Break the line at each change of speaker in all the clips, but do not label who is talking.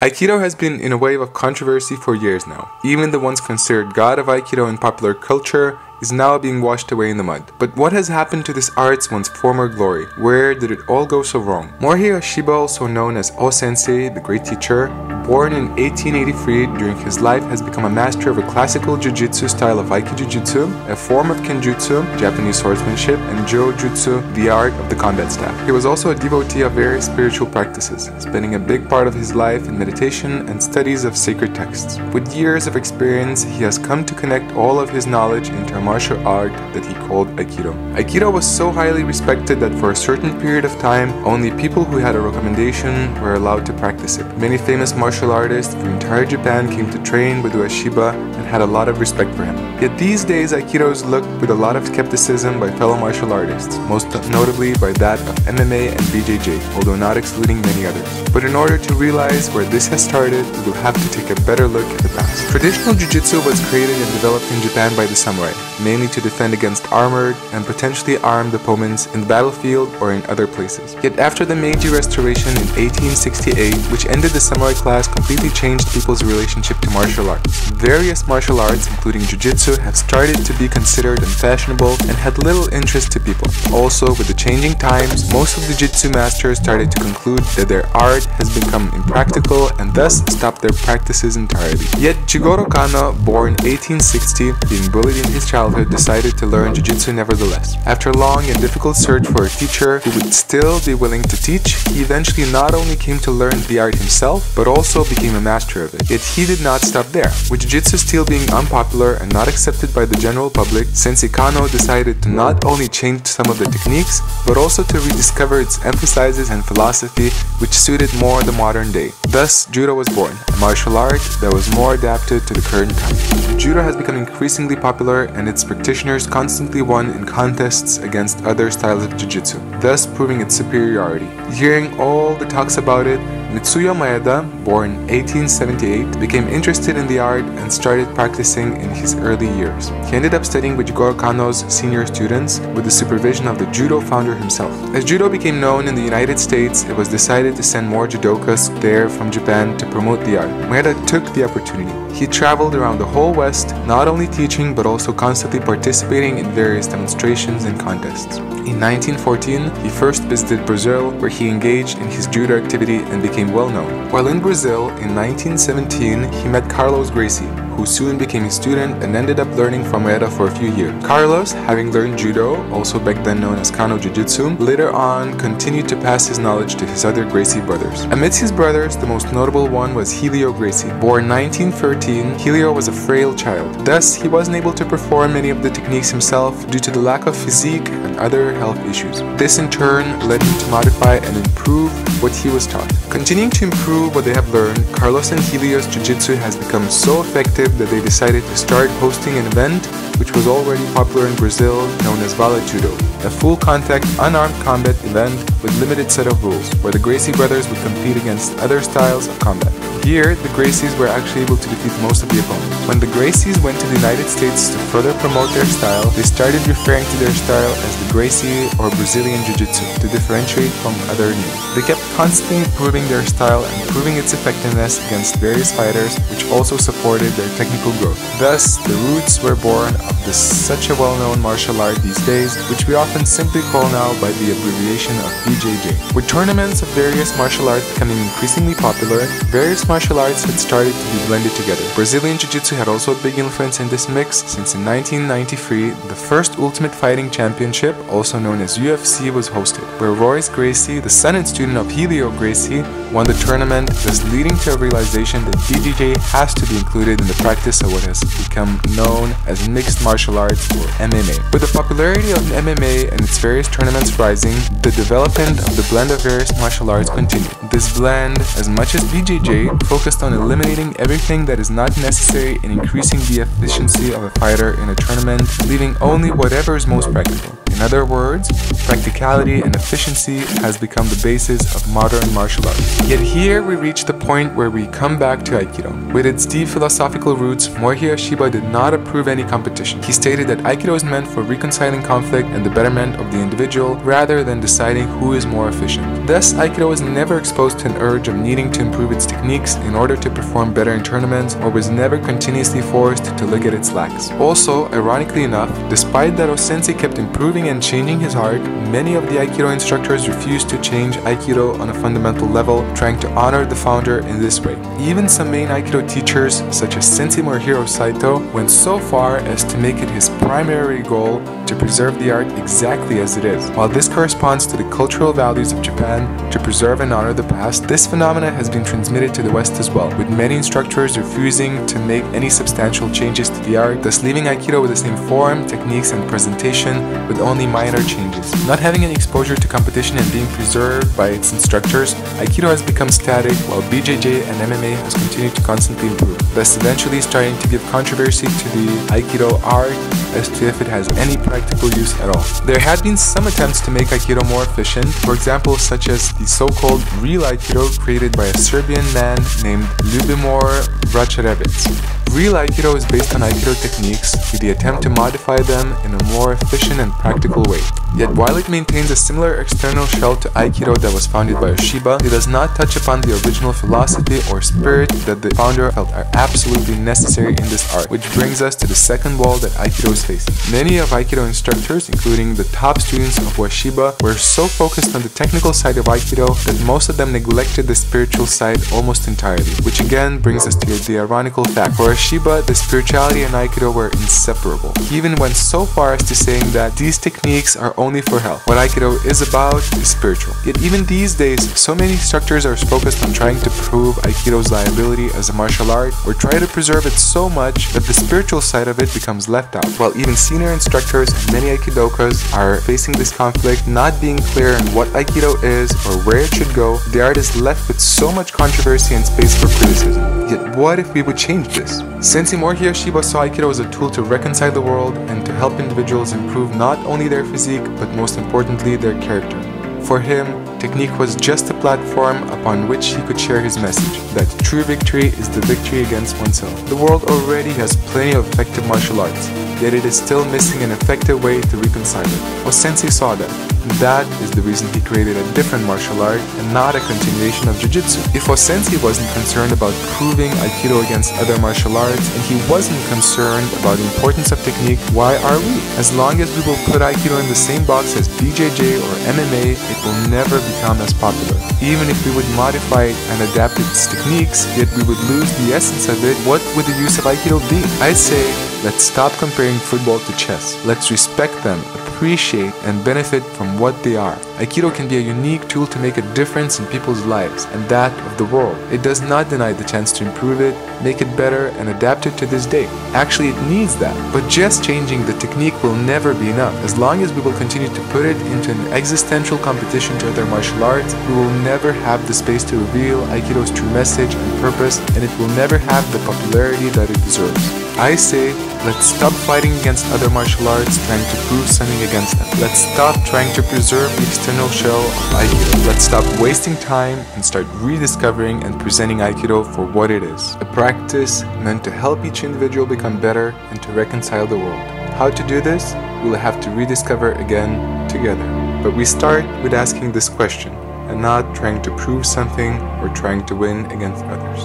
Aikido has been in a wave of controversy for years now. Even the once considered god of Aikido in popular culture is now being washed away in the mud. But what has happened to this art's once former glory? Where did it all go so wrong? Morihei Ueshiba, also known as O-sensei, the great teacher, born in 1883, during his life has become a master of a classical jiu-jitsu style of Aikijujutsu, a form of Kenjutsu, Japanese swordsmanship, and Jo-jutsu, the art of the combat staff. He was also a devotee of various spiritual practices, spending a big part of his life in meditation and studies of sacred texts. With years of experience, he has come to connect all of his knowledge into a martial art that he called Aikido. Aikido was so highly respected that for a certain period of time, only people who had a recommendation were allowed to practice it. Many famous martial artists from entire Japan came to train with Ueshiba and had a lot of respect for him. Yet these days, Aikido is looked with a lot of skepticism by fellow martial artists, most notably by that of MMA and BJJ, although not excluding many others. But in order to realize where this has started, we will have to take a better look at the past. Traditional jiu-jitsu was created and developed in Japan by the samurai, mainly to defend against armored and potentially armed opponents in the battlefield or in other places. Yet after the Meiji Restoration in 1868, which ended the samurai class, completely changed people's relationship to martial arts. Various martial arts, including jiu-jitsu, have started to be considered unfashionable and had little interest to people. Also, with the changing times, most of the jiu-jitsu masters started to conclude that their art has become impractical and thus stopped their practices entirely. Yet Jigoro Kano, born 1860, being bullied in his childhood, decided to learn jiu-jitsu nevertheless. After a long and difficult search for a teacher who would still be willing to teach, he eventually not only came to learn the art himself, but also became a master of it. Yet he did not stop there. With jiu-jitsu still being unpopular and not accepted by the general public, Sensei Kano decided to not only change some of the techniques, but also to rediscover its emphases and philosophy, which suited more the modern day. Thus, Judo was born, a martial art that was more adapted to the current time. Judo has become increasingly popular and its practitioners constantly won in contests against other styles of jiu-jitsu, thus proving its superiority. Hearing all the talks about it, Mitsuya Maeda, born 1878, became interested in the art and started practicing in his early years. He ended up studying with Jigoro Kano's senior students with the supervision of the judo founder himself. As judo became known in the United States, it was decided to send more judokas there from Japan to promote the art. Maeda took the opportunity. He traveled around the whole West, not only teaching but also constantly participating in various demonstrations and contests. In 1914, he first visited Brazil, where he engaged in his judo activity and became well known. While in Brazil, in 1917, he met Carlos Gracie, who soon became his student and ended up learning from Maeda for a few years. Carlos, having learned judo, also back then known as Kano Jiu-Jitsu, later on continued to pass his knowledge to his other Gracie brothers. Amidst his brothers, the most notable one was Helio Gracie. Born 1913, Helio was a frail child. Thus, he wasn't able to perform many of the techniques himself due to the lack of physique and other health issues. This in turn led him to modify and improve what he was taught. Continuing to improve what they have learned, Carlos and Helio's jiu-jitsu has become so effective that they decided to start hosting an event which was already popular in Brazil, known as Vala Judo, a full-contact, unarmed combat event with limited set of rules, where the Gracie brothers would compete against other styles of combat. Here, the Gracies were actually able to defeat most of the opponents. When the Gracies went to the United States to further promote their style, they started referring to their style as the Gracie or Brazilian Jiu-Jitsu to differentiate from other names. They kept constantly improving their style and proving its effectiveness against various fighters, which also supported their technical growth. Thus, the roots were born of such a well-known martial art these days, which we often simply call now by the abbreviation of BJJ. With tournaments of various martial arts becoming increasingly popular, various martial arts had started to be blended together. Brazilian Jiu-Jitsu had also a big influence in this mix, since in 1993, the first Ultimate Fighting Championship, also known as UFC, was hosted, where Royce Gracie, the son and student of Helio Gracie, won the tournament, thus leading to a realization that BJJ has to be included in the practice of what has become known as mixed martial arts or MMA. With the popularity of MMA and its various tournaments rising, the development of the blend of various martial arts continued. This blend, as much as BJJ, focused on eliminating everything that is not necessary and increasing the efficiency of a fighter in a tournament, leaving only whatever is most practical. In other words, practicality and efficiency has become the basis of modern martial arts. Yet here we reach the point where we come back to Aikido. With its deep philosophical roots, Morihei Ueshiba did not approve any competition. He stated that Aikido is meant for reconciling conflict and the betterment of the individual rather than deciding who is more efficient. Thus, Aikido was never exposed to an urge of needing to improve its techniques in order to perform better in tournaments, or was never continuously forced to look at its lacks. Also, ironically enough, despite that O-sensei kept improving and changing his art, many of the Aikido instructors refused to change Aikido on a fundamental level, trying to honor the founder in this way. Even some main Aikido teachers, such as Sensei Morihiro Saito, went so far as to make it his primary goal to preserve the art exactly as it is. While this corresponds to the cultural values of Japan, to preserve and honor the past, this phenomena has been transmitted to the West as well, with many instructors refusing to make any substantial changes to the art, thus leaving Aikido with the same form, techniques, and presentation, with only minor changes. Not having any exposure to competition and being preserved by its instructors, Aikido has become static, while BJJ and MMA has continued to constantly improve, thus eventually starting to give controversy to the Aikido art as to if it has any practical use at all. There had been some attempts to make Aikido more efficient, for example such as the so-called real Aikido created by a Serbian man named Ljubomir Vračarević. Real Aikido is based on Aikido techniques with the attempt to modify them in a more efficient and practical way. Yet while it maintains a similar external shell to Aikido that was founded by Oshiba, it does not touch upon the original philosophy or spirit that the founder felt are absolutely necessary in this art, which brings us to the second wall that Aikido is facing. Many of Aikido instructors, including the top students of Ueshiba, were so focused on the technical side of Aikido that most of them neglected the spiritual side almost entirely, which again brings us to the ironical fact. For Ueshiba, the spirituality and Aikido were inseparable. He even went so far as to saying that these techniques are only for health. What Aikido is about is spiritual. Yet even these days, so many instructors are focused on trying to prove Aikido's liability as a martial art, or try to preserve it so much that the spiritual side of it becomes left out. While even senior instructors and many Aikidokas are facing this conflict, not being clear on what Aikido is or where it should go, the art is left with so much controversy and space for criticism. Yet what if we would change this? Sensei Morihiro Shiba saw Aikido as a tool to reconcile the world and to help individuals improve not only their physique, but most importantly their character. For him, technique was just a platform upon which he could share his message, that true victory is the victory against oneself. The world already has plenty of effective martial arts, yet it is still missing an effective way to reconcile it. O-sensei saw that, and that is the reason he created a different martial art and not a continuation of Jiu-Jitsu. If O-sensei wasn't concerned about proving Aikido against other martial arts, and he wasn't concerned about the importance of technique, why are we? As long as we will put Aikido in the same box as BJJ or MMA, it will never become as popular. Even if we would modify it and adapt its techniques, yet we would lose the essence of it, what would the use of Aikido be? I say, let's stop comparing football to chess. Let's respect them, appreciate and benefit from what they are. Aikido can be a unique tool to make a difference in people's lives and that of the world. It does not deny the chance to improve it, make it better and adapt it to this day. Actually, it needs that. But just changing the technique will never be enough. As long as we will continue to put it into an existential competition to other martial arts, we will never have the space to reveal Aikido's true message and purpose, and it will never have the popularity that it deserves. I say, let's stop fighting against other martial arts trying to prove something against them. Let's stop trying to preserve the external shell of Aikido. Let's stop wasting time and start rediscovering and presenting Aikido for what it is. A practice meant to help each individual become better and to reconcile the world. How to do this? We'll have to rediscover again together. But we start with asking this question and not trying to prove something or trying to win against others.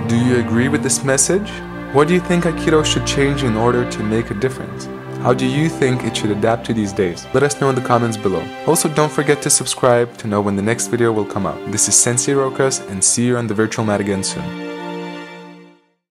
Do you agree with this message? What do you think Aikido should change in order to make a difference? How do you think it should adapt to these days? Let us know in the comments below. Also, don't forget to subscribe to know when the next video will come out. This is Sensei Rokas, and see you on the virtual mat again soon.